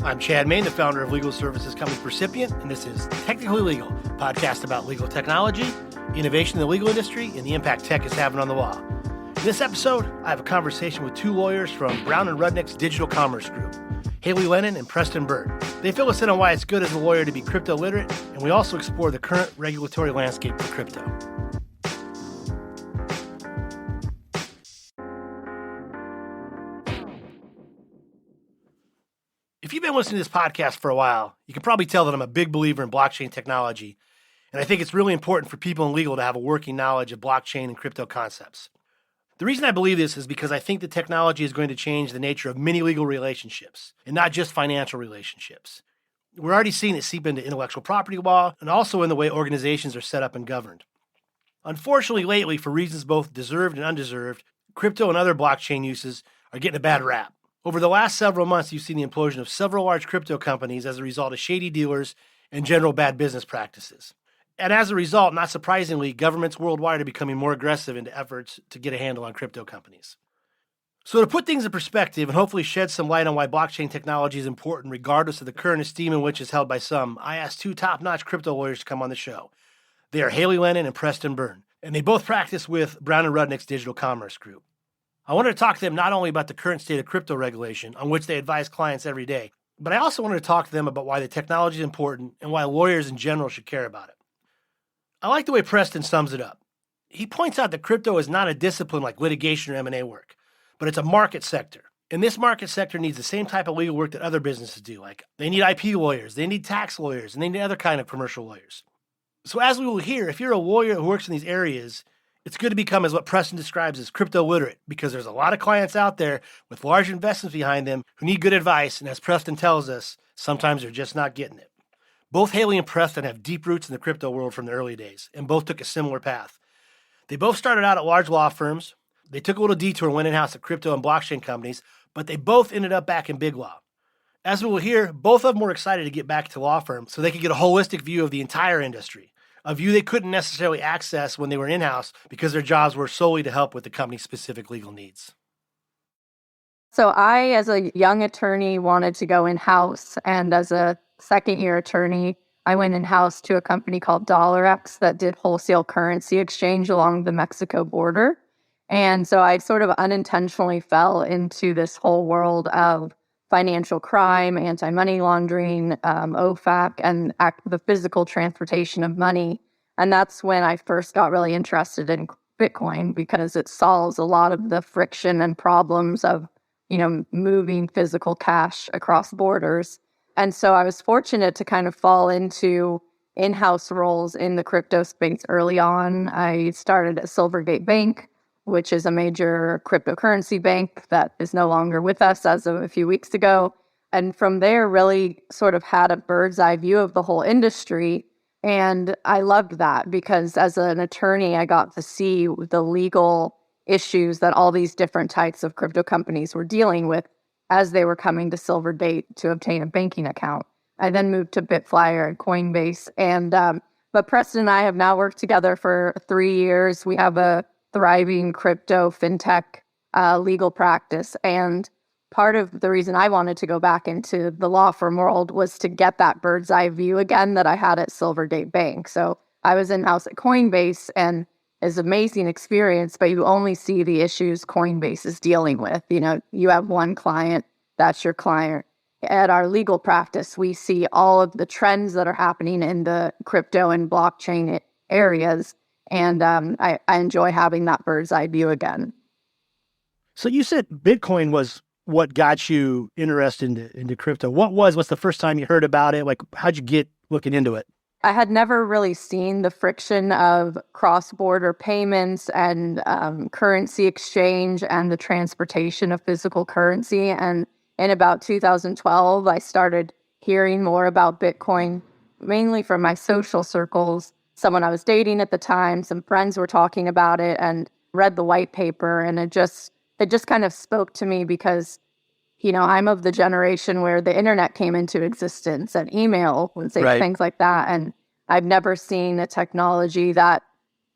I'm Chad Main, the founder of legal services company Percipient, and this is Technically Legal, a podcast about legal technology, innovation in the legal industry, and the impact tech is having on the law. In this episode, I have a conversation with two lawyers from Brown & Rudnick's digital commerce group, Hailey Lennon and Preston Byrne. They fill us in on why it's good as a lawyer to be crypto literate, and we also explore the current regulatory landscape for crypto. If you've been listening to this podcast for a while, you can probably tell that I'm a big believer in blockchain technology, and I think it's really important for people in legal to have a working knowledge of blockchain and crypto concepts. The reason I believe this is because I think the technology is going to change the nature of many legal relationships, and not just financial relationships. We're already seeing it seep into intellectual property law, and also in the way organizations are set up and governed. Unfortunately, lately, for reasons both deserved and undeserved, crypto and other blockchain uses are getting a bad rap. Over the last several months, you've seen the implosion of several large crypto companies as a result of shady dealers and general bad business practices. And as a result, not surprisingly, governments worldwide are becoming more aggressive into efforts to get a handle on crypto companies. So to put things in perspective and hopefully shed some light on why blockchain technology is important regardless of the current esteem in which it's held by some, I asked two top-notch crypto lawyers to come on the show. They are Hailey Lennon and Preston Byrne, and they both practice with Brown & Rudnick's digital commerce group. I wanted to talk to them not only about the current state of crypto regulation, on which they advise clients every day, but I also wanted to talk to them about why the technology is important and why lawyers in general should care about it. I like the way Preston sums it up. He points out that crypto is not a discipline like litigation or M&A work, but it's a market sector. And this market sector needs the same type of legal work that other businesses do. Like they need IP lawyers, they need tax lawyers, and they need other kind of commercial lawyers. So as we will hear, if you're a lawyer who works in these areas, it's good to become as what Preston describes as crypto literate, because there's a lot of clients out there with large investments behind them who need good advice, and as Preston tells us, sometimes they're just not getting it. Both Hailey and Preston have deep roots in the crypto world from the early days, and both took a similar path. They both started out at large law firms. They took a little detour and went in-house at crypto and blockchain companies, but they both ended up back in big law. As we will hear, both of them were excited to get back to law firms so they could get a holistic view of the entire industry. A view they couldn't necessarily access when they were in-house because their jobs were solely to help with the company's specific legal needs. So I, as a young attorney, wanted to go in-house. And as a second-year attorney, I went in-house to a company called DollarX that did wholesale currency exchange along the Mexico border. And so I sort of unintentionally fell into this whole world of financial crime, anti-money laundering, OFAC, and the physical transportation of money. And that's when I first got really interested in Bitcoin, because it solves a lot of the friction and problems of, moving physical cash across borders. And so I was fortunate to kind of fall into in-house roles in the crypto space early on. I started at Silvergate Bank, which is a major cryptocurrency bank that is no longer with us as of a few weeks ago. And from there, really sort of had a bird's eye view of the whole industry. And I loved that because as an attorney, I got to see the legal issues that all these different types of crypto companies were dealing with as they were coming to Silvergate to obtain a banking account. I then moved to Bitflyer and Coinbase. But Preston and I have now worked together for 3 years. We have a thriving crypto fintech legal practice. And part of the reason I wanted to go back into the law firm world was to get that bird's eye view again that I had at Silvergate Bank. So I was in-house at Coinbase, and it's an amazing experience, but you only see the issues Coinbase is dealing with. You have one client, that's your client. At our legal practice, we see all of the trends that are happening in the crypto and blockchain areas. And I enjoy having that bird's eye view again. So you said Bitcoin was what got you interested into crypto. What's the first time you heard about it? Like, how'd you get looking into it? I had never really seen the friction of cross-border payments and currency exchange and the transportation of physical currency. And in about 2012, I started hearing more about Bitcoin, mainly from my social circles. Someone I was dating at the time, some friends were talking about it, and read the white paper, and it just kind of spoke to me because, I'm of the generation where the internet came into existence and email and things like that, and I've never seen a technology that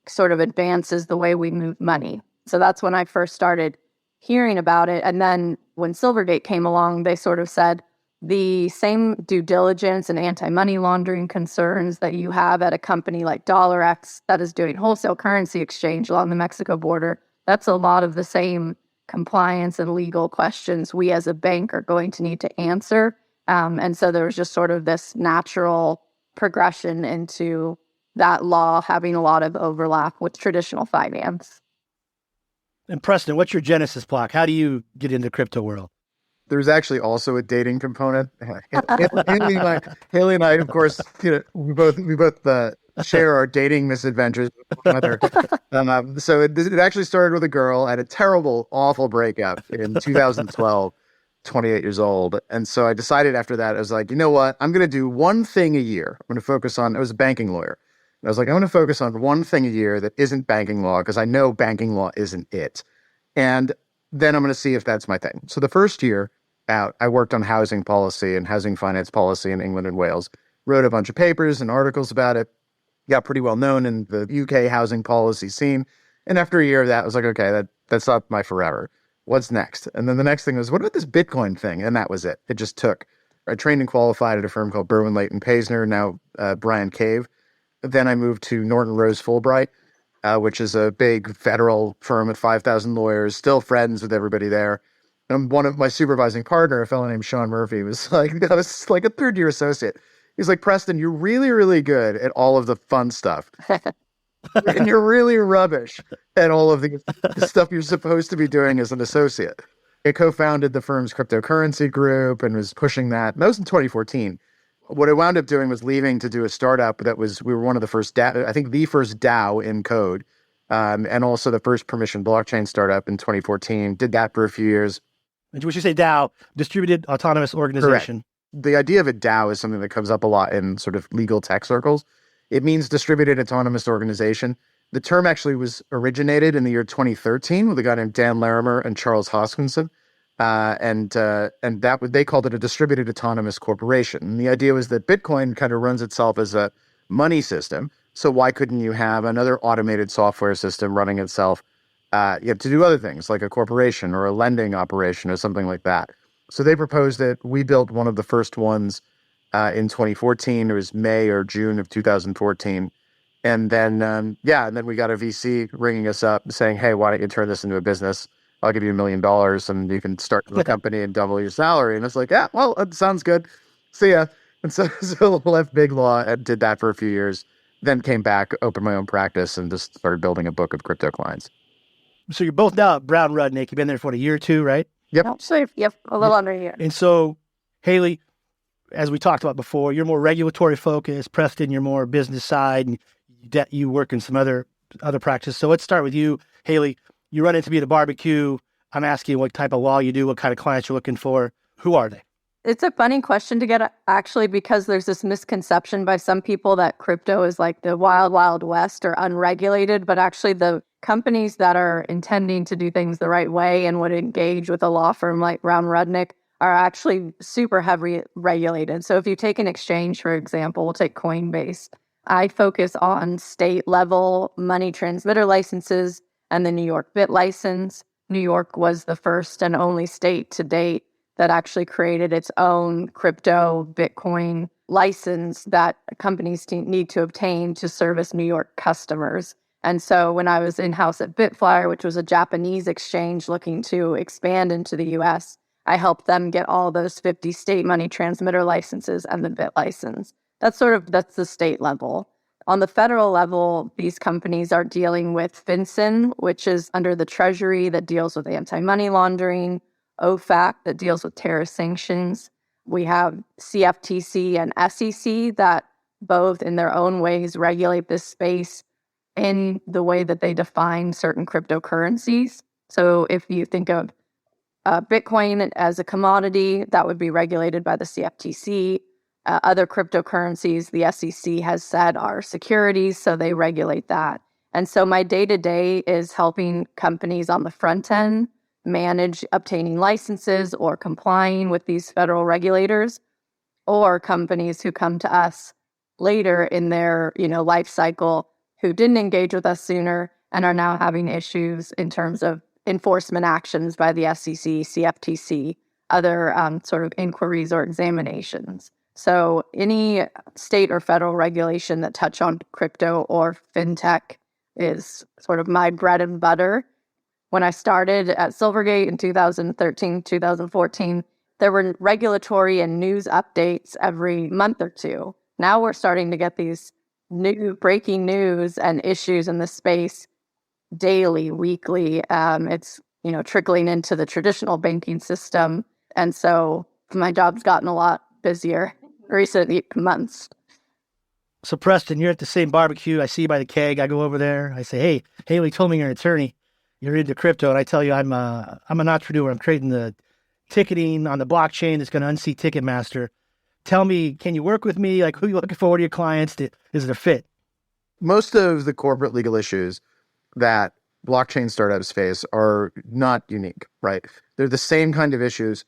sort of advances the way we move money. So that's when I first started hearing about it. And then when Silvergate came along, they sort of said, the same due diligence and anti-money laundering concerns that you have at a company like DollarX that is doing wholesale currency exchange along the Mexico border. That's a lot of the same compliance and legal questions we as a bank are going to need to answer. And so there was just sort of this natural progression into that law having a lot of overlap with traditional finance. And Preston, what's your genesis block? How do you get into the crypto world? There's actually also a dating component. Hailey and I, of course, we both share our dating misadventures with one another. So it actually started with a girl. I had a terrible, awful breakup in 2012, 28 years old. And so I decided after that, I was like, you know what? I'm going to do one thing a year. I'm going to focus on, I was a banking lawyer. And I was like, I'm going to focus on one thing a year that isn't banking law because I know banking law isn't it. And then I'm going to see if that's my thing. So the first year out, I worked on housing policy and housing finance policy in England and Wales, wrote a bunch of papers and articles about it, got pretty well known in the UK housing policy scene. And after a year of that, I was like, okay, that's not my forever. What's next? And then the next thing was, what about this Bitcoin thing? And that was it. It just took. I trained and qualified at a firm called Berwin Leighton Paisner, now Brian Cave. Then I moved to Norton Rose Fulbright, which is a big federal firm with 5,000 lawyers, still friends with everybody there. And one of my supervising partner, a fellow named Sean Murphy, was like, I was like a third-year associate. He's like, Preston, you're really, really good at all of the fun stuff. And you're really rubbish at all of the stuff you're supposed to be doing as an associate. I co-founded the firm's cryptocurrency group and was pushing that. And that was in 2014. What I wound up doing was leaving to do a startup we were one of the first, I think the first DAO in code, and also the first permission blockchain startup in 2014. Did that for a few years. And would you say DAO, distributed autonomous organization? Correct. The idea of a DAO is something that comes up a lot in sort of legal tech circles. It means distributed autonomous organization. The term actually was originated in the year 2013 with a guy named Dan Larimer and Charles Hoskinson. And they called it a distributed autonomous corporation. And the idea was that Bitcoin kind of runs itself as a money system. So why couldn't you have another automated software system running itself to do other things like a corporation or a lending operation or something like that? So they proposed it. We built one of the first ones in 2014. It was May or June of 2014. And then, and then we got a VC ringing us up saying, hey, why don't you turn this into a business? I'll give you $1 million and you can start the company and double your salary. And it's like, yeah, well, that sounds good. See ya. And so left Big Law and did that for a few years, then came back, opened my own practice and just started building a book of crypto clients. So you're both now at Brown Rudnick. You've been there for a year or two, right? Yep. Yep, a little under a year. And so, Hailey, as we talked about before, you're more regulatory focused. Preston, you're more business side, and you work in some other practice. So let's start with you, Hailey. You run into me at a barbecue. I'm asking what type of law you do, what kind of clients you're looking for. Who are they? It's a funny question to get, actually, because there's this misconception by some people that crypto is like the wild, wild west or unregulated. But actually, the companies that are intending to do things the right way and would engage with a law firm like Brown Rudnick are actually super heavily regulated. So if you take an exchange, for example, we'll take Coinbase. I focus on state level money transmitter licenses and the New York BIT license. New York was the first and only state to date that actually created its own crypto Bitcoin license that companies need to obtain to service New York customers. And so when I was in-house at Bitflyer, which was a Japanese exchange looking to expand into the US, I helped them get all those 50 state money transmitter licenses and the BIT license. That's the state level. On the federal level, these companies are dealing with FinCEN, which is under the Treasury that deals with anti-money laundering, OFAC that deals with terrorist sanctions. We have CFTC and SEC that both in their own ways regulate this space in the way that they define certain cryptocurrencies. So if you think of Bitcoin as a commodity, that would be regulated by the CFTC. Other cryptocurrencies, the SEC has said are securities, so they regulate that. And so my day-to-day is helping companies on the front end manage obtaining licenses or complying with these federal regulators, or companies who come to us later in their life cycle who didn't engage with us sooner and are now having issues in terms of enforcement actions by the SEC, CFTC, other sort of inquiries or examinations. So any state or federal regulation that touch on crypto or fintech is sort of my bread and butter. When I started at Silvergate in 2013, 2014, there were regulatory and news updates every month or two. Now we're starting to get these new breaking news and issues in the space daily, weekly. It's trickling into the traditional banking system. And so my job's gotten a lot busier recent months. So Preston, you're at the same barbecue. I see you by the keg. I go over there. I say, hey, Hailey told me you're an attorney. You're into crypto. And I tell you, I'm an entrepreneur. I'm creating the ticketing on the blockchain that's going to unseat Ticketmaster. Tell me, can you work with me? Like, who are you looking for? What are your clients? Is it a fit? Most of the corporate legal issues that blockchain startups face are not unique, right? They're the same kind of issues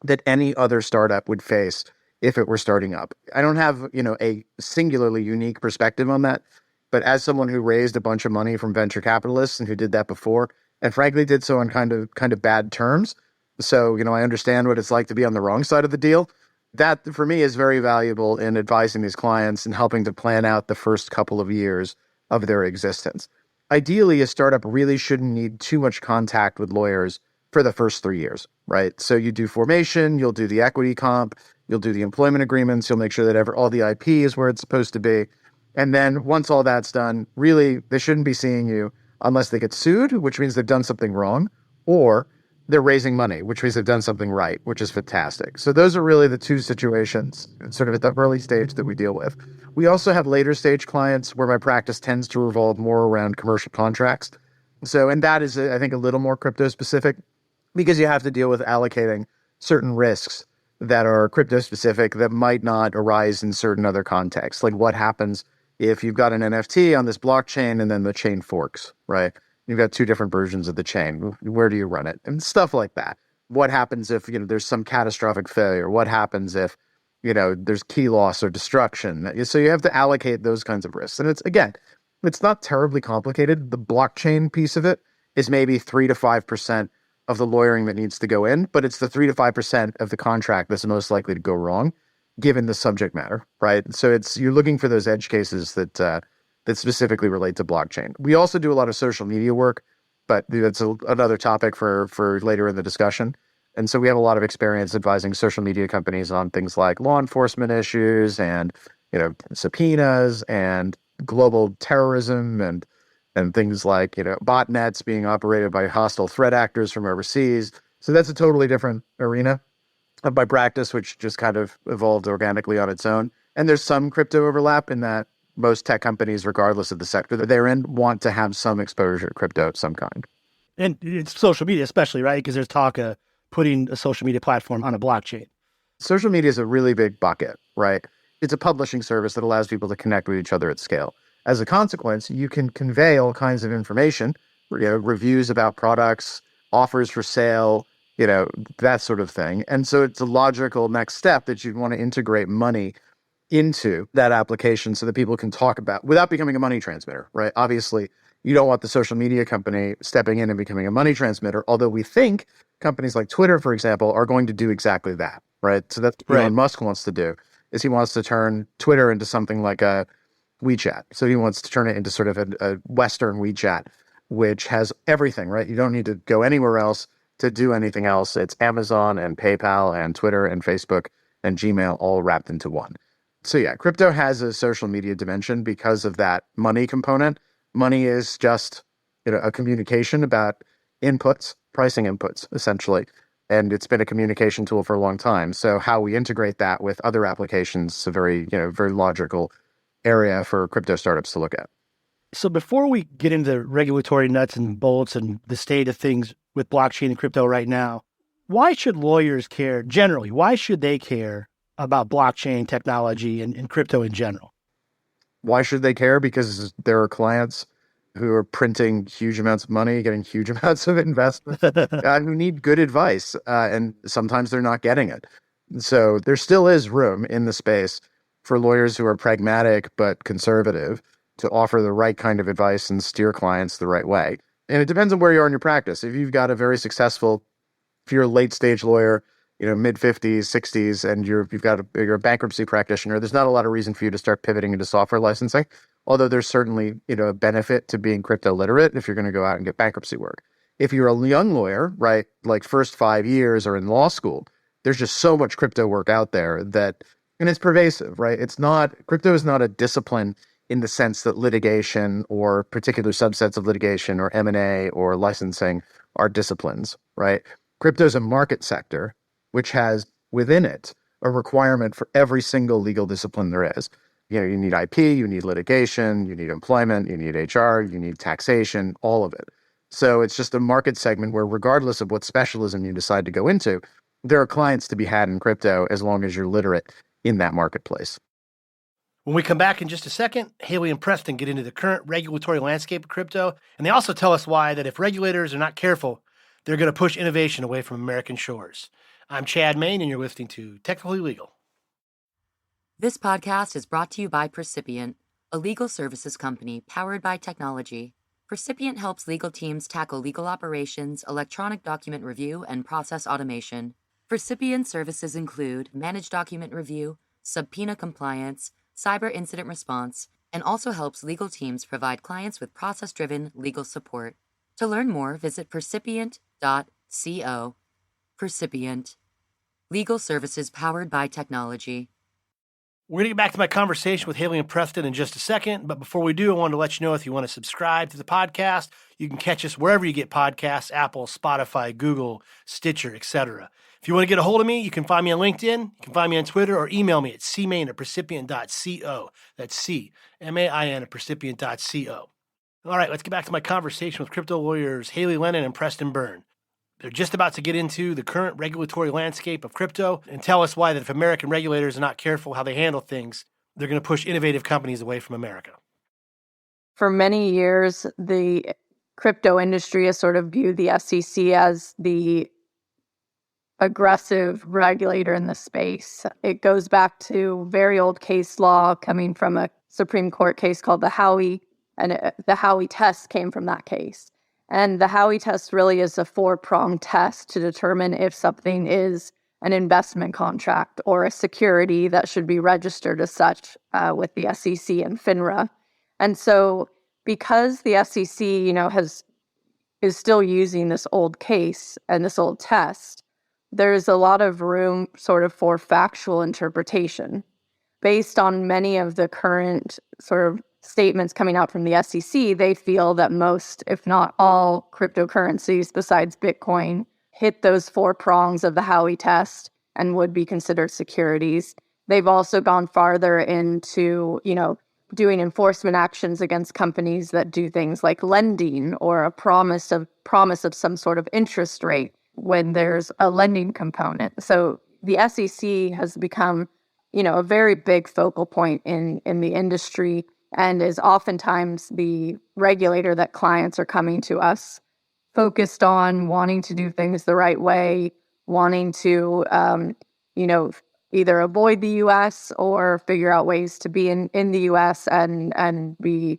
that any other startup would face if it were starting up. I don't have, a singularly unique perspective on that, but as someone who raised a bunch of money from venture capitalists and who did that before, and frankly did so on kind of bad terms, so, I understand what it's like to be on the wrong side of the deal. That, for me, is very valuable in advising these clients and helping to plan out the first couple of years of their existence. Ideally, a startup really shouldn't need too much contact with lawyers for the first 3 years, right? So you do formation, you'll do the equity comp, you'll do the employment agreements, you'll make sure that all the IP is where it's supposed to be. And then once all that's done, really, they shouldn't be seeing you unless they get sued, which means they've done something wrong, or they're raising money, which means they've done something right, which is fantastic. So those are really the two situations sort of at the early stage that we deal with. We also have later stage clients where my practice tends to revolve more around commercial contracts. So, and that is, I think, a little more crypto specific because you have to deal with allocating certain risks that are crypto specific that might not arise in certain other contexts. Like what happens if you've got an NFT on this blockchain and then the chain forks, right? You've got two different versions of the chain. Where do you run it? And stuff like that. What happens if, there's some catastrophic failure? What happens if, there's key loss or destruction? So you have to allocate those kinds of risks. And it's not terribly complicated. The blockchain piece of it is maybe 3 to 5% of the lawyering that needs to go in, but it's the 3 to 5% of the contract that's most likely to go wrong, given the subject matter, right? So you're looking for those edge cases that specifically relate to blockchain. We also do a lot of social media work, but that's another topic for later in the discussion. And so we have a lot of experience advising social media companies on things like law enforcement issues and, subpoenas and global terrorism and things like, botnets being operated by hostile threat actors from overseas. So that's a totally different arena of my practice, which just kind of evolved organically on its own. And there's some crypto overlap in that most tech companies, regardless of the sector that they're in, want to have some exposure to crypto of some kind. And it's social media especially, right? Because there's talk of putting a social media platform on a blockchain. Social media is a really big bucket, right? It's a publishing service that allows people to connect with each other at scale. As a consequence, you can convey all kinds of information, reviews about products, offers for sale, that sort of thing. And so it's a logical next step that you'd want to integrate money into that application so that people can talk about without becoming a money transmitter, right? Obviously, you don't want the social media company stepping in and becoming a money transmitter, although we think companies like Twitter, for example, are going to do exactly that, right? So that's what Elon Musk wants to do, is he wants to turn Twitter into something like a WeChat. So he wants to turn it into sort of a Western WeChat, which has everything, right? You don't need to go anywhere else to do anything else. It's Amazon and PayPal and Twitter and Facebook and Gmail all wrapped into one. So yeah, crypto has a social media dimension because of that money component. Money is just, a communication about inputs, pricing inputs, essentially. And it's been a communication tool for a long time. So how we integrate that with other applications is a very, very logical area for crypto startups to look at. So before we get into regulatory nuts and bolts and the state of things with blockchain and crypto right now, why should lawyers care generally? Why should they care about blockchain technology and crypto in general? Why should they care? Because there are clients who are printing huge amounts of money, getting huge amounts of investment, who need good advice, and sometimes they're not getting it. So there still is room in the space for lawyers who are pragmatic but conservative to offer the right kind of advice and steer clients the right way. And it depends on where you are in your practice. If you're a late stage lawyer mid 50s, 60s, and you're a bankruptcy practitioner, there's not a lot of reason for you to start pivoting into software licensing. Although there's certainly, a benefit to being crypto literate if you're going to go out and get bankruptcy work. If you're a young lawyer, right, like first 5 years or in law school, there's just so much crypto work out there and it's pervasive, right? Crypto is not a discipline in the sense that litigation or particular subsets of litigation or M&A or licensing are disciplines, right? Crypto is a market sector which has within it a requirement for every single legal discipline there is. You need IP, you need litigation, you need employment, you need HR, you need taxation, all of it. So it's just a market segment where regardless of what specialism you decide to go into, there are clients to be had in crypto as long as you're literate in that marketplace. When we come back in just a second, Hailey and Preston get into the current regulatory landscape of crypto, and they also tell us why that if regulators are not careful, they're going to push innovation away from American shores. I'm Chad Main, and you're listening to Technically Legal. This podcast is brought to you by Percipient, a legal services company powered by technology. Percipient helps legal teams tackle legal operations, electronic document review, and process automation. Percipient services include managed document review, subpoena compliance, cyber incident response, and also helps legal teams provide clients with process-driven legal support. To learn more, visit percipient.co. Percipient. Legal services powered by technology. We're going to get back to my conversation with Hailey and Preston in just a second, but before we do, I wanted to let you know if you want to subscribe to the podcast, you can catch us wherever you get podcasts, Apple, Spotify, Google, Stitcher, etc. If you want to get a hold of me, you can find me on LinkedIn, you can find me on Twitter, or email me at cmain@percipient.co. That's CMAIN@percipient.co. All right, let's get back to my conversation with crypto lawyers Hailey Lennon and Preston Byrne. They're just about to get into the current regulatory landscape of crypto and tell us why that if American regulators are not careful how they handle things, they're going to push innovative companies away from America. For many years, the crypto industry has sort of viewed the SEC as the aggressive regulator in the space. It goes back to very old case law coming from a Supreme Court case called the Howey, and the Howey test came from that case. And the Howey test really is a 4-pronged test to determine if something is an investment contract or a security that should be registered as such with the SEC and FINRA. And so because the SEC, is still using this old case and this old test, there's a lot of room sort of for factual interpretation. Based on many of the current sort of statements coming out from the SEC, they feel that most, if not all, cryptocurrencies besides Bitcoin hit those 4 prongs of the Howey test and would be considered securities. They've also gone farther into, doing enforcement actions against companies that do things like lending or a promise of some sort of interest rate when there's a lending component. So the SEC has become, a very big focal point in the industry, and is oftentimes the regulator that clients are coming to us focused on, wanting to do things the right way, wanting to, either avoid the U.S. or figure out ways to be in the U.S. and be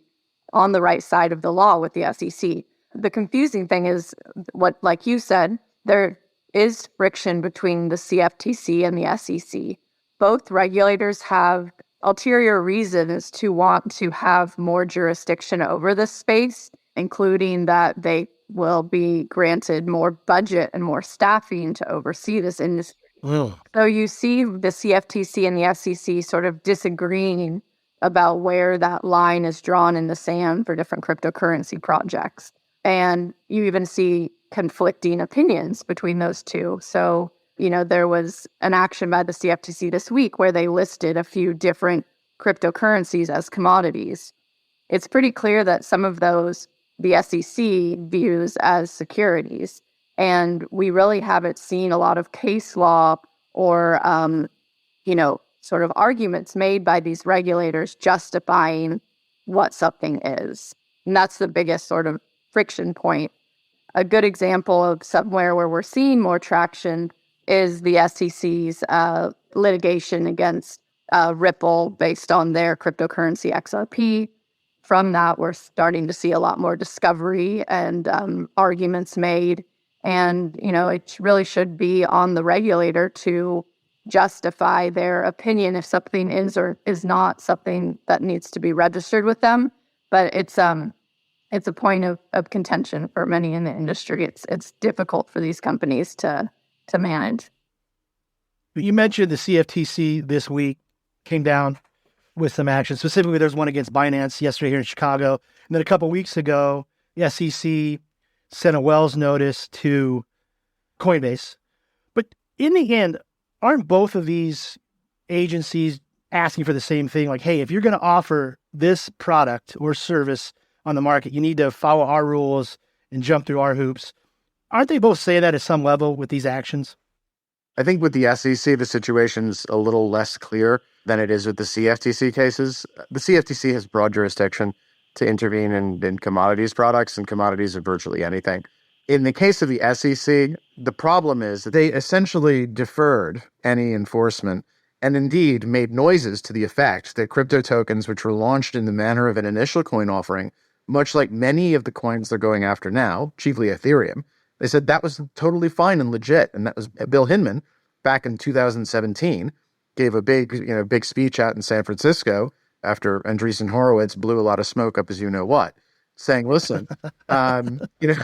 on the right side of the law with the SEC. The confusing thing is what, like you said, there is friction between the CFTC and the SEC. Both regulators have ulterior reasons to want to have more jurisdiction over this space, including that they will be granted more budget and more staffing to oversee this industry. So you see the CFTC and the SEC sort of disagreeing about where that line is drawn in the sand for different cryptocurrency projects. And you even see conflicting opinions between those two. So, there was an action by the CFTC this week where they listed a few different cryptocurrencies as commodities. It's pretty clear that some of those the SEC views as securities. And we really haven't seen a lot of case law or, sort of arguments made by these regulators justifying what something is. And that's the biggest sort of friction point. A good example of somewhere where we're seeing more traction is the SEC's litigation against Ripple based on their cryptocurrency XRP. From that, we're starting to see a lot more discovery and arguments made. And, it really should be on the regulator to justify their opinion if something is or is not something that needs to be registered with them. But it's a point of contention for many in the industry. It's difficult for these companies to manage. You mentioned the CFTC this week came down with some action. Specifically, there's one against Binance yesterday here in Chicago. And then a couple of weeks ago, the SEC sent a Wells notice to Coinbase. But in the end, aren't both of these agencies asking for the same thing? Like, hey, if you're going to offer this product or service on the market, you need to follow our rules and jump through our hoops. Aren't they both saying that at some level with these actions? I think with the SEC, the situation's a little less clear than it is with the CFTC cases. The CFTC has broad jurisdiction to intervene in commodities products and commodities of virtually anything. In the case of the SEC, the problem is that they essentially deferred any enforcement and indeed made noises to the effect that crypto tokens, which were launched in the manner of an initial coin offering, much like many of the coins they're going after now, chiefly Ethereum, they said that was totally fine and legit. And that was Bill Hinman back in 2017 gave a big speech out in San Francisco after Andreessen Horowitz blew a lot of smoke up as you know what, saying, listen,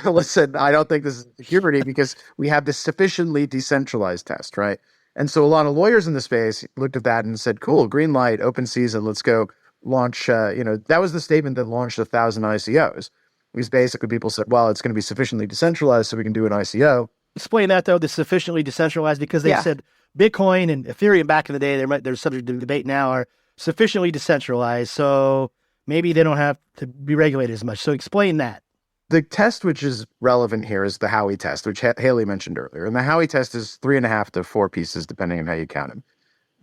listen, I don't think this is security because we have this sufficiently decentralized test, right? And so a lot of lawyers in the space looked at that and said, cool, green light, open season, let's go launch, that was the statement that launched 1,000 ICOs. Because basically people said, well, it's going to be sufficiently decentralized so we can do an ICO. Explain that, though, the sufficiently decentralized, because they said Bitcoin and Ethereum back in the day, they're subject to debate now, are sufficiently decentralized. So maybe they don't have to be regulated as much. So explain that. The test which is relevant here is the Howey test, which Hailey mentioned earlier. And the Howey test is 3.5 to 4 pieces, depending on how you count them.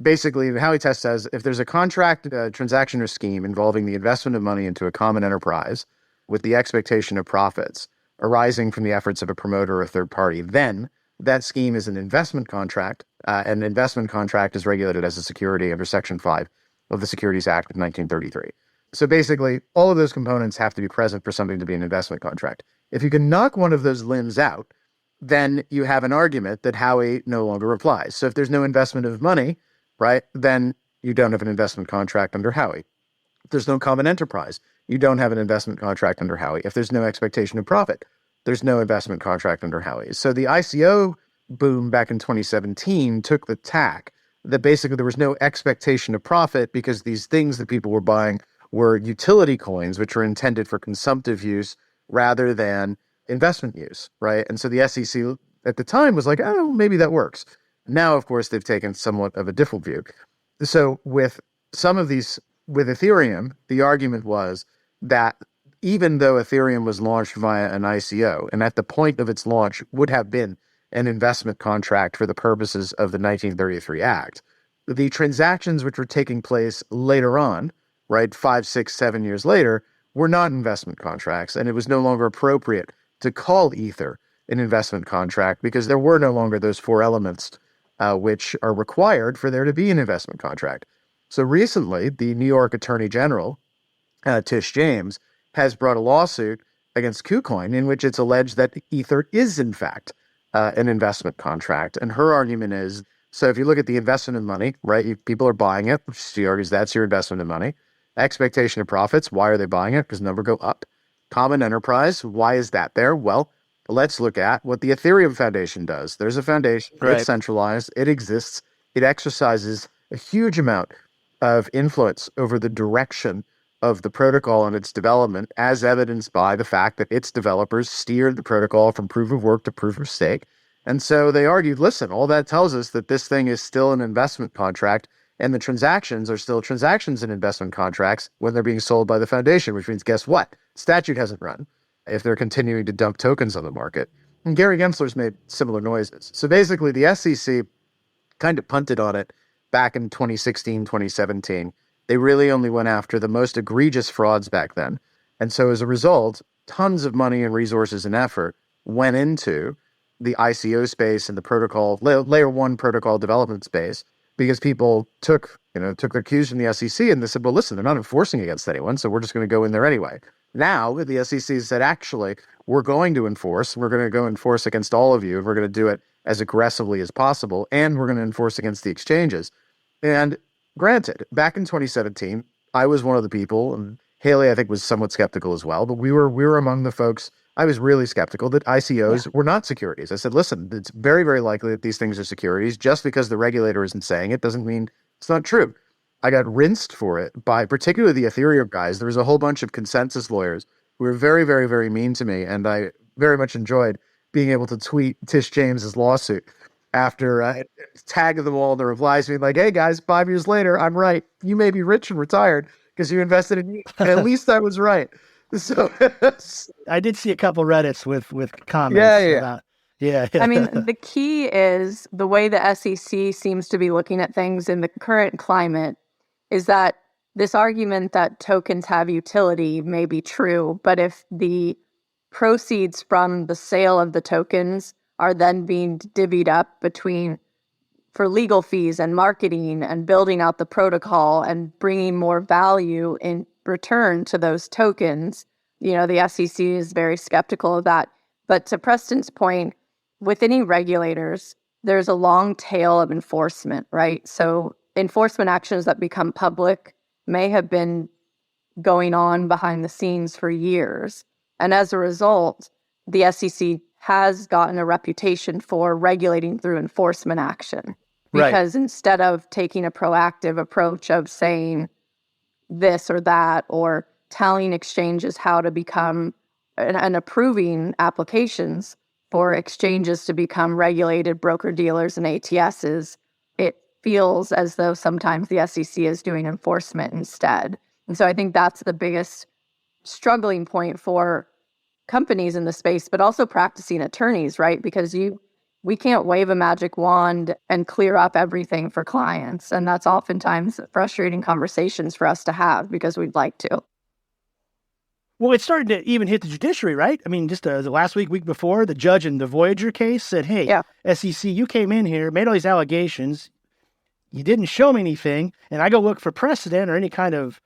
Basically, the Howey test says if there's a contract, transaction, or scheme involving the investment of money into a common enterprise with the expectation of profits arising from the efforts of a promoter or a third party, then that scheme is an investment contract. An investment contract is regulated as a security under Section 5 of the Securities Act of 1933. So basically, all of those components have to be present for something to be an investment contract. If you can knock one of those limbs out, then you have an argument that Howey no longer applies. So if there's no investment of money, right, then you don't have an investment contract under Howey. If there's no common enterprise, you don't have an investment contract under Howey. If there's no expectation of profit, there's no investment contract under Howey. So the ICO boom back in 2017 took the tack that basically there was no expectation of profit because these things that people were buying were utility coins, which were intended for consumptive use rather than investment use, right? And so the SEC at the time was like, oh, maybe that works. Now, of course, they've taken somewhat of a different view. So with some of these, with Ethereum, the argument was that even though Ethereum was launched via an ICO, and at the point of its launch would have been an investment contract for the purposes of the 1933 Act, the transactions which were taking place later on, right, 5, 6, 7 years later, were not investment contracts, and it was no longer appropriate to call Ether an investment contract because there were no longer those 4 elements which are required for there to be an investment contract. So recently, the New York Attorney General, Tish James, has brought a lawsuit against KuCoin in which it's alleged that Ether is, in fact, an investment contract. And her argument is, so if you look at the investment in money, right, people are buying it. She argues that's your investment in money. Expectation of profits, why are they buying it? Because numbers go up. Common enterprise, why is that there? Well, let's look at what the Ethereum Foundation does. There's a foundation, right. It's centralized, it exists, it exercises a huge amount of influence over the direction of the protocol and its development, as evidenced by the fact that its developers steered the protocol from proof of work to proof of stake. And so they argued, listen, all that tells us that this thing is still an investment contract, and the transactions are still transactions in investment contracts when they're being sold by the foundation, which means, guess what? Statute hasn't run if they're continuing to dump tokens on the market. And Gary Gensler's made similar noises. So basically, the SEC kind of punted on it back in 2016, 2017. They really only went after the most egregious frauds back then. And so as a result, tons of money and resources and effort went into the ICO space and the protocol, layer 1 protocol development space, because people took their cues from the SEC and they said, well, listen, they're not enforcing against anyone, so we're just going to go in there anyway. Now the SEC said, actually, we're going to enforce. We're going to go enforce against all of you. We're going to do it as aggressively as possible, and we're going to enforce against the exchanges. And granted, back in 2017, I was one of the people, and Hailey, I think, was somewhat skeptical as well, but we were among the folks. I was really skeptical that ICOs were not securities. I said, listen, it's very, very likely that these things are securities. Just because the regulator isn't saying it doesn't mean it's not true. I got rinsed for it by particularly the Ethereum guys. There was a whole bunch of consensus lawyers who were very, very, very mean to me, and I very much enjoyed being able to tweet Tish James's lawsuit after tagging them all in the replies, being like, hey guys, 5 years later, I'm right. You may be rich and retired because you invested in me. And at least I was right. So I did see a couple Reddits with comments about. I mean, the key is the way the SEC seems to be looking at things in the current climate is that this argument that tokens have utility may be true, but if the proceeds from the sale of the tokens are then being divvied up for legal fees and marketing and building out the protocol and bringing more value in return to those tokens, the SEC is very skeptical of that. But to Preston's point, with any regulators, there's a long tail of enforcement, right? So enforcement actions that become public may have been going on behind the scenes for years. And as a result, the SEC has gotten a reputation for regulating through enforcement action. Because instead of taking a proactive approach of saying this or that, or telling exchanges how to become and approving applications for exchanges to become regulated broker-dealers and ATSs, it feels as though sometimes the SEC is doing enforcement instead. And so I think that's the biggest struggling point for companies in the space, but also practicing attorneys, right? Because we can't wave a magic wand and clear up everything for clients. And that's oftentimes frustrating conversations for us to have because we'd like to. Well, it's starting to even hit the judiciary, right? I mean, just the last week before, the judge in the Voyager case said, hey, SEC, you came in here, made all these allegations. You didn't show me anything. And I go look for precedent or any kind of,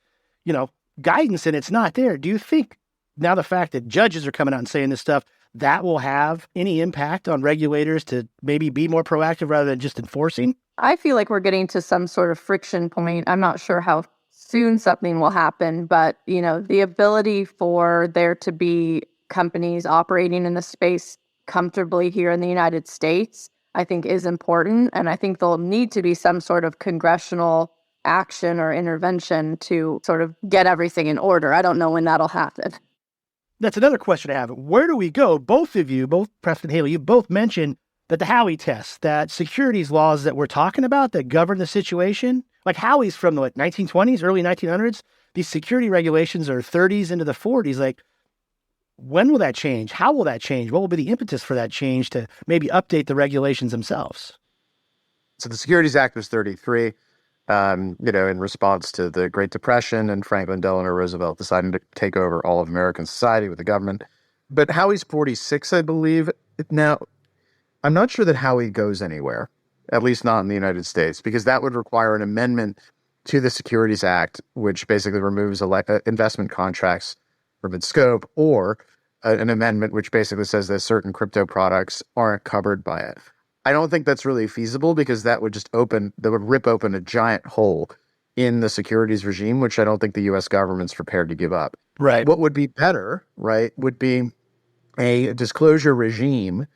guidance, and it's not there. Do you think now the fact that judges are coming out and saying this stuff, that will have any impact on regulators to maybe be more proactive rather than just enforcing? I feel like we're getting to some sort of friction point. I'm not sure how soon something will happen, but the ability for there to be companies operating in the space comfortably here in the United States, I think is important. And I think there'll need to be some sort of congressional action or intervention to sort of get everything in order. I don't know when that'll happen. That's another question I have. Where do we go? Both of you, both Preston and Hailey, you both mentioned that the Howey test, that securities laws that we're talking about that govern the situation, like Howey's from the 1920s, early 1900s. These security regulations are 30s into the 40s. Like, when will that change? How will that change? What will be the impetus for that change to maybe update the regulations themselves? So the Securities Act was 33, in response to the Great Depression and Franklin Delano Roosevelt deciding to take over all of American society with the government. But Howey's 46, I believe. Now, I'm not sure that Howey goes anywhere, at least not in the United States, because that would require an amendment to the Securities Act, which basically removes investment contracts from its scope, or an amendment which basically says that certain crypto products aren't covered by it. I don't think that's really feasible because that would rip open a giant hole in the securities regime, which I don't think the U.S. government's prepared to give up. Right. What would be better, right, would be a disclosure regime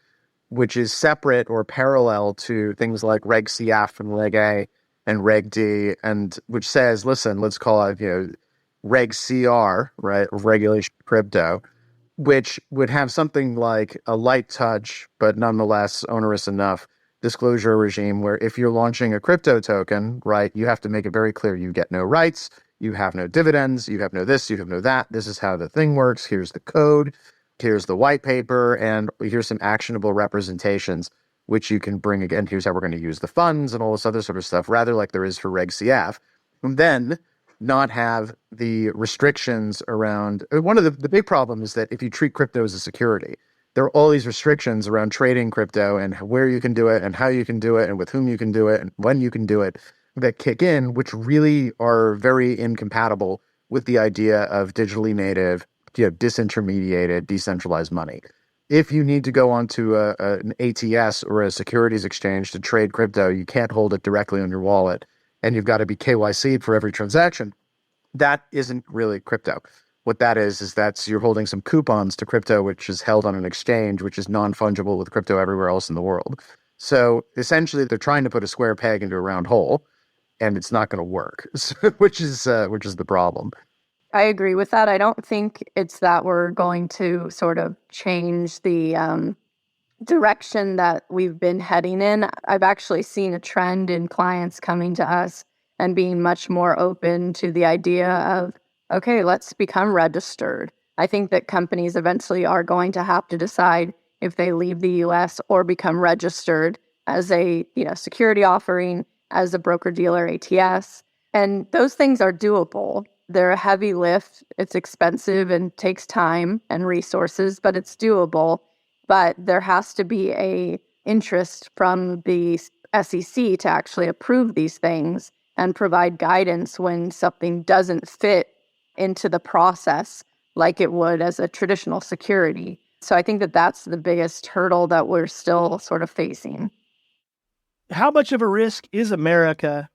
which is separate or parallel to things like Reg CF and Reg A and Reg D, and which says, listen, let's call it, Reg CR, right, regulation crypto, which would have something like a light touch, but nonetheless onerous enough disclosure regime where if you're launching a crypto token, right, you have to make it very clear you get no rights, you have no dividends, you have no this, you have no that. This is how the thing works. Here's the code. Here's the white paper, and here's some actionable representations, which you can bring again. Here's how we're going to use the funds and all this other sort of stuff, rather like there is for Reg CF. And then not have the restrictions around. One of the big problem is that if you treat crypto as a security, there are all these restrictions around trading crypto and where you can do it and how you can do it and with whom you can do it and when you can do it that kick in, which really are very incompatible with the idea of digitally native, disintermediated, decentralized money. If you need to go onto an ATS or a securities exchange to trade crypto, you can't hold it directly on your wallet, and you've got to be KYC'd for every transaction. That isn't really crypto. What that is that's you're holding some coupons to crypto, which is held on an exchange, which is non-fungible with crypto everywhere else in the world. So essentially, they're trying to put a square peg into a round hole, and it's not going to work, which is the problem. I agree with that. I don't think it's that we're going to sort of change the direction that we've been heading in. I've actually seen a trend in clients coming to us and being much more open to the idea of, okay, let's become registered. I think that companies eventually are going to have to decide if they leave the US or become registered as a security offering, as a broker-dealer ATS. And those things are doable. They're a heavy lift. It's expensive and takes time and resources, but it's doable. But there has to be a interest from the SEC to actually approve these things and provide guidance when something doesn't fit into the process like it would as a traditional security. So I think that that's the biggest hurdle that we're still sort of facing. How much of a risk is America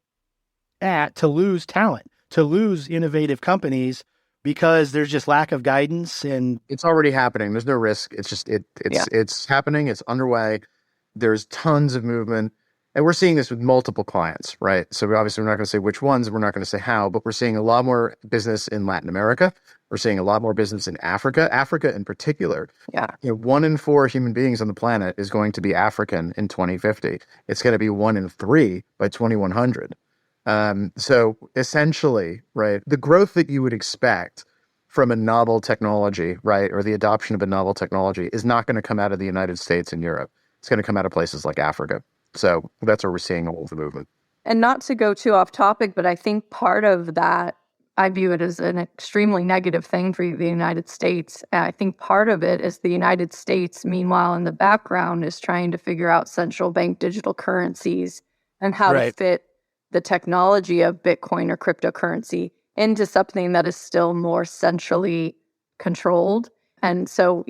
at to lose talent, to lose innovative companies because there's just lack of guidance? And it's already happening. There's no risk. It's just it's happening. It's underway. There's tons of movement. And we're seeing this with multiple clients, right? So we're not going to say which ones, we're not going to say how, but we're seeing a lot more business in Latin America. We're seeing a lot more business in Africa in particular. Yeah. 1 in 4 human beings on the planet is going to be African in 2050. It's going to be 1 in 3 by 2100. So essentially, right, the growth that you would expect from a novel technology, right, or the adoption of a novel technology is not going to come out of the United States and Europe. It's going to come out of places like Africa. So that's where we're seeing all of the movement. And not to go too off topic, but I think part of that, I view it as an extremely negative thing for the United States. And I think part of it is the United States, meanwhile, in the background, is trying to figure out central bank digital currencies and how to fit the technology of Bitcoin or cryptocurrency into something that is still more centrally controlled. And so,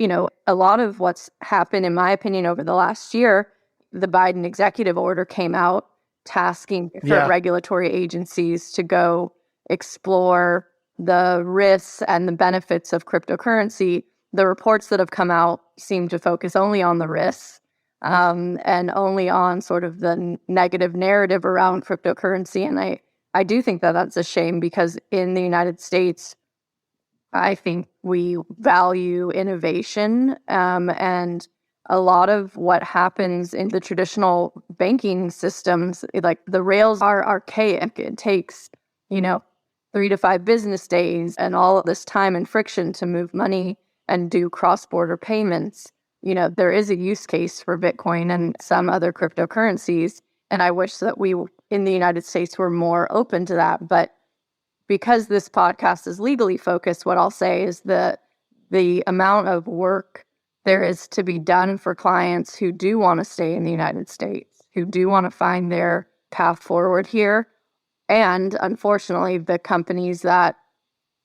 a lot of what's happened, in my opinion, over the last year, the Biden executive order came out tasking different regulatory agencies to go explore the risks and the benefits of cryptocurrency. The reports that have come out seem to focus only on the risks and only on sort of the negative narrative around cryptocurrency. And I do think that that's a shame, because in the United States, I think we value innovation, and a lot of what happens in the traditional banking systems, like the rails are archaic. It takes, 3 to 5 business days and all of this time and friction to move money and do cross-border payments. There is a use case for Bitcoin and some other cryptocurrencies. And I wish that we in the United States were more open to that. But because this podcast is legally focused, what I'll say is that the amount of work there is to be done for clients who do want to stay in the United States, who do want to find their path forward here. And unfortunately, the companies that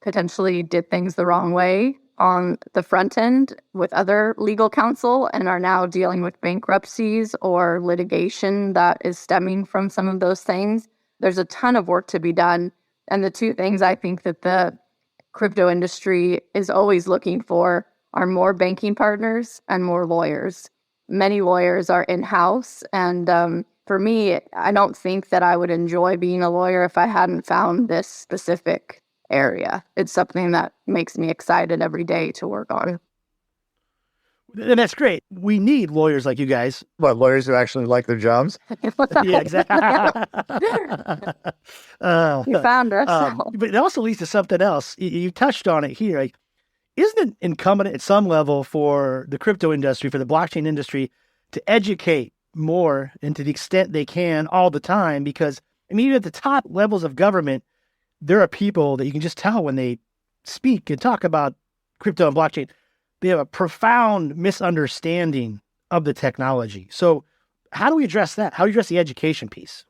potentially did things the wrong way on the front end with other legal counsel and are now dealing with bankruptcies or litigation that is stemming from some of those things. There's a ton of work to be done. And the two things I think that the crypto industry is always looking for are more banking partners and more lawyers. Many lawyers are in-house. And for me, I don't think that I would enjoy being a lawyer if I hadn't found this specific area. It's something that makes me excited every day to work on. And that's great. We need lawyers like you guys. What, lawyers who actually like their jobs? Yeah, exactly. You found us. But it also leads to something else. You touched on it here. Like, isn't it incumbent at some level for the crypto industry, for the blockchain industry, to educate more and to the extent they can all the time? Because, even at the top levels of government, there are people that you can just tell when they speak and talk about crypto and blockchain, they have a profound misunderstanding of the technology. So how do we address that? How do you address the education piece?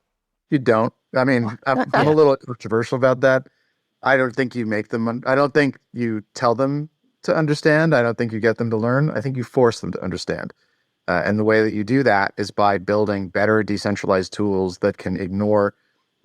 You don't. I'm a little controversial about that. I don't think you make them. I don't think you tell them to understand. I don't think you get them to learn. I think you force them to understand. And the way that you do that is by building better decentralized tools that can ignore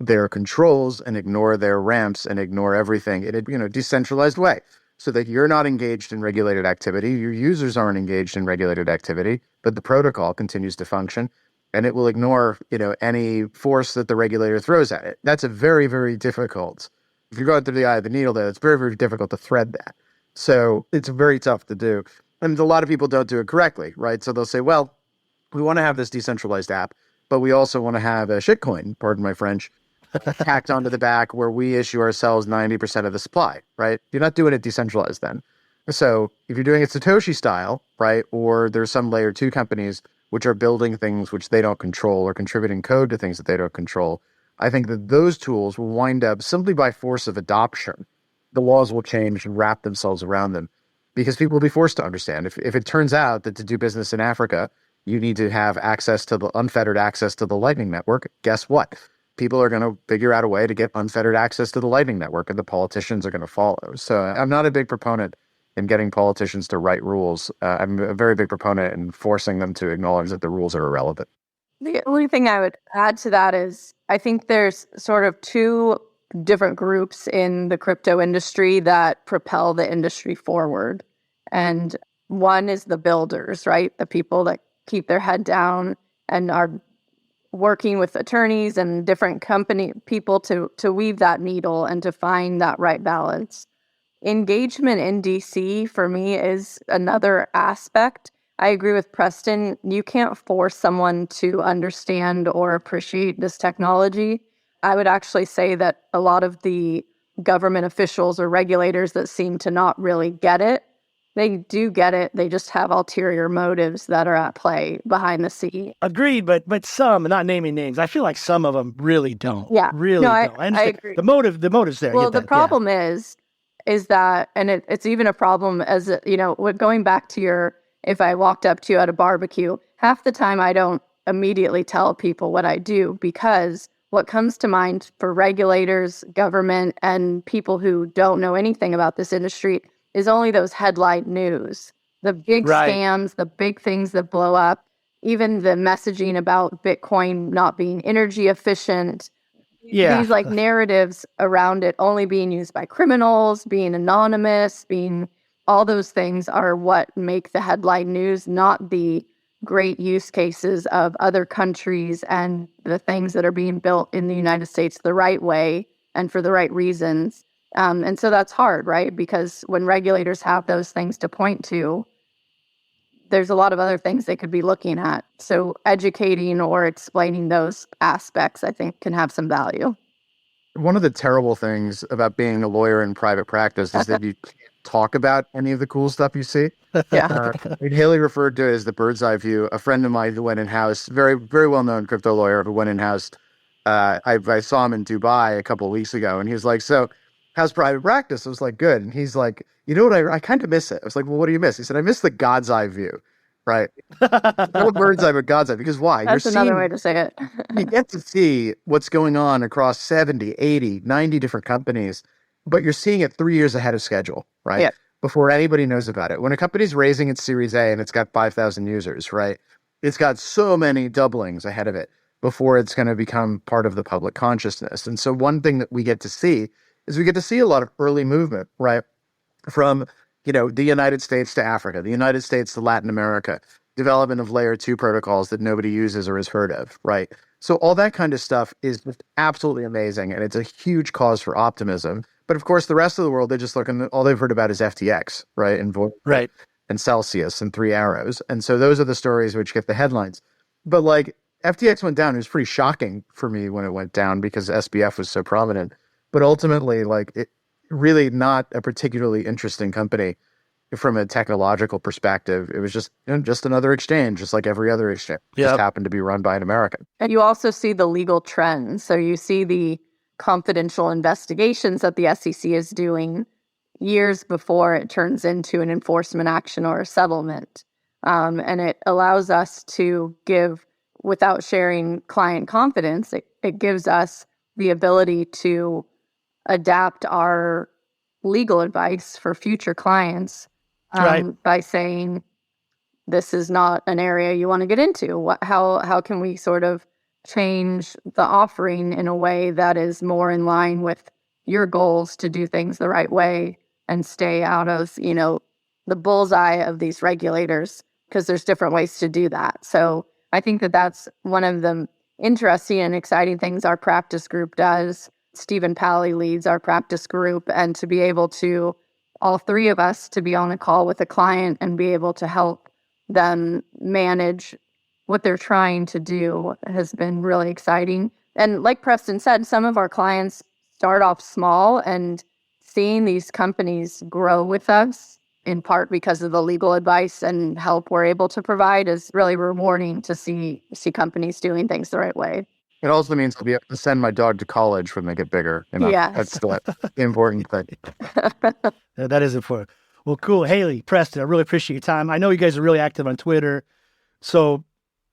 their controls and ignore their ramps and ignore everything in a decentralized way, so that you're not engaged in regulated activity, your users aren't engaged in regulated activity, but the protocol continues to function, and it will ignore any force that the regulator throws at it. That's a very, very difficult. If you're going through the eye of the needle there, it's very, very difficult to thread that. So it's very tough to do. And a lot of people don't do it correctly, right? So they'll say, well, we want to have this decentralized app, but we also want to have a shitcoin, pardon my French, tacked onto the back where we issue ourselves 90% of the supply, right? You're not doing it decentralized then. So if you're doing it Satoshi style, right, or there's some layer 2 companies which are building things which they don't control or contributing code to things that they don't control, I think that those tools will wind up simply by force of adoption. The laws will change and wrap themselves around them because people will be forced to understand. If it turns out that to do business in Africa, you need to have unfettered access to the Lightning Network, guess what? People are going to figure out a way to get unfettered access to the Lightning Network, and the politicians are going to follow. So I'm not a big proponent in getting politicians to write rules. I'm a very big proponent in forcing them to acknowledge that the rules are irrelevant. The only thing I would add to that is I think there's sort of two different groups in the crypto industry that propel the industry forward. And one is the builders, right? The people that keep their head down and are working with attorneys and different company people to weave that needle and to find that right balance. Engagement in DC for me is another aspect. I agree with Preston. You can't force someone to understand or appreciate this technology. I would actually say that a lot of the government officials or regulators that seem to not really get it, they do get it. They just have ulterior motives that are at play behind the scene. Agreed, but some, not naming names, I feel like some of them really don't. Yeah. Really No, don't. I agree. The motive's there. Well, the problem is that, and it's even a problem as, going back to if I walked up to you at a barbecue, half the time I don't immediately tell people what I do, because what comes to mind for regulators, government, and people who don't know anything about this industry is only those headline news, the big scams, the big things that blow up, even the messaging about Bitcoin not being energy efficient. Yeah. These narratives around it only being used by criminals, being anonymous, all those things are what make the headline news, not the great use cases of other countries and the things that are being built in the United States the right way and for the right reasons. And so that's hard, right? Because when regulators have those things to point to, there's a lot of other things they could be looking at. So educating or explaining those aspects, I think, can have some value. One of the terrible things about being a lawyer in private practice is that you can't talk about any of the cool stuff you see. Yeah. Hailey referred to it as the bird's eye view. A friend of mine who went in-house, very, very well-known crypto lawyer who went in-house, I saw him in Dubai a couple of weeks ago, and he was like, so how's private practice? I was like, good. And he's like, you know what, I kind of miss it. I was like, well, what do you miss? He said, I miss the God's eye view, right? Not a bird's eye, but God's eye. Because why? That's another way to say it. You get to see what's going on across 70, 80, 90 different companies, but you're seeing it 3 years ahead of schedule, right? Yeah. Before anybody knows about it. When a company's raising its Series A and it's got 5,000 users, right? It's got so many doublings ahead of it before it's going to become part of the public consciousness. And so one thing that we get to see is we get to see a lot of early movement, right? From, the United States to Africa, the United States to Latin America, development of layer 2 protocols that nobody uses or has heard of, right? So all that kind of stuff is just absolutely amazing, and it's a huge cause for optimism. But of course, the rest of the world, they just look, and all they've heard about is FTX, right? And right. And Celsius and Three Arrows. And so those are the stories which get the headlines. But FTX went down. It was pretty shocking for me when it went down because SBF was so prominent. But ultimately, it really not a particularly interesting company from a technological perspective. It was just another exchange, just like every other exchange. Yep. Just happened to be run by an American. And you also see the legal trends. So you see the confidential investigations that the SEC is doing years before it turns into an enforcement action or a settlement. And it allows us to give, without sharing client confidence, it gives us the ability to adapt our legal advice for future clients by saying, this is not an area you want to get into. How can we sort of change the offering in a way that is more in line with your goals to do things the right way and stay out of, the bullseye of these regulators, because there's different ways to do that. So I think that that's one of the interesting and exciting things our practice group does. Stephen Pally leads our practice group, and to be able to, all three of us, to be on a call with a client and be able to help them manage what they're trying to do has been really exciting. And like Preston said, some of our clients start off small, and seeing these companies grow with us, in part because of the legal advice and help we're able to provide, is really rewarding to see companies doing things the right way. It also means I'll be able to send my dog to college when they get bigger. Yes. That's still the important thing. That is important. Well, cool. Hailey, Preston, I really appreciate your time. I know you guys are really active on Twitter. So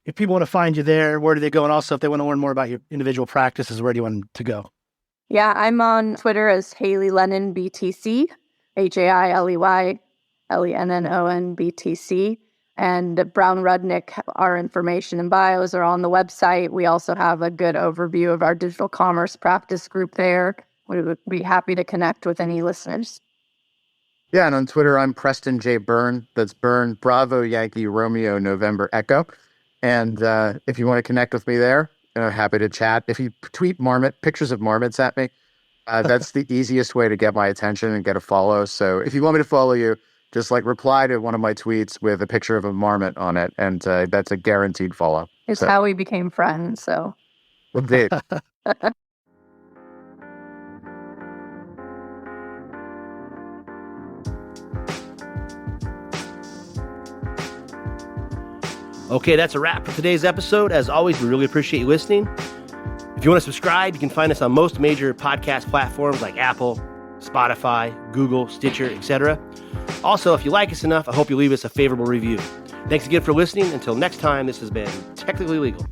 if people want to find you there, where do they go? And also, if they want to learn more about your individual practices, where do you want them to go? Yeah, I'm on Twitter as Hailey Lennon BTC, Hailey Lennon BTC. And Brown Rudnick, our information and bios are on the website. We also have a good overview of our digital commerce practice group there. We would be happy to connect with any listeners. Yeah, and on Twitter, I'm Preston J. Byrne. That's Byrne, Bravo, Yankee, Romeo, November, Echo. And if you want to connect with me there, happy to chat. If you tweet pictures of marmots at me, that's the easiest way to get my attention and get a follow. So if you want me to follow you, just reply to one of my tweets with a picture of a marmot on it, and that's a guaranteed follow. It's how we became friends, so. Indeed. Okay, that's a wrap for today's episode. As always, we really appreciate you listening. If you want to subscribe, you can find us on most major podcast platforms like Apple, Spotify, Google, Stitcher, etc. Also, if you like us enough, I hope you leave us a favorable review. Thanks again for listening. Until next time, this has been Technically Legal.